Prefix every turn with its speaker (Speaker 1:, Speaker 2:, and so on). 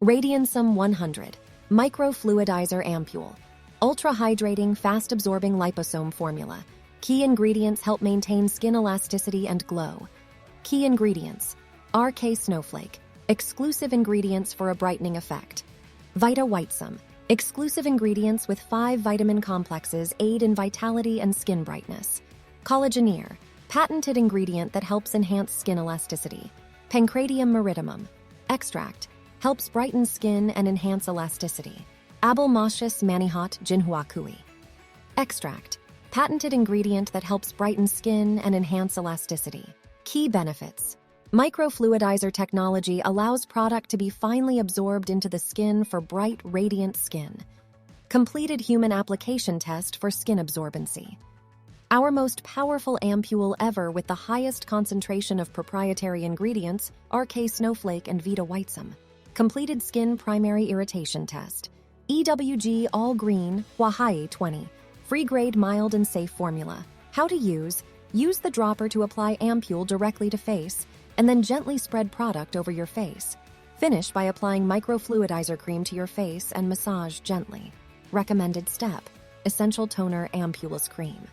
Speaker 1: Radiansome 100 Microfluidizer Ampoule. Ultra-hydrating, fast-absorbing liposome formula. Key ingredients help maintain skin elasticity and glow. Key ingredients: RK Snowflake, exclusive ingredients for a brightening effect. Vita Whitesome, exclusive ingredients with 5 vitamin complexes aid in vitality and skin brightness. Collagenere, patented ingredient that helps enhance skin elasticity. Pancratium meridimum, extract, helps brighten skin and enhance elasticity. Abelmoschus manihot jinhuakui, extract, patented ingredient that helps brighten skin and enhance elasticity. Key benefits: Microfluidizer technology allows product to be finely absorbed into the skin for bright, radiant skin. Completed human application test for skin absorbency. Our most powerful ampoule ever with the highest concentration of proprietary ingredients, RK Snowflake and Vita Whitesome. Completed skin primary irritation test. EWG All Green, Wahai 20. Free grade mild and safe formula. How to use: use the dropper to apply ampoule directly to face, and then gently spread product over your face. Finish by applying Microfluidizer Cream to your face and massage gently. Recommended step: Essential Toner Ampoule Cream.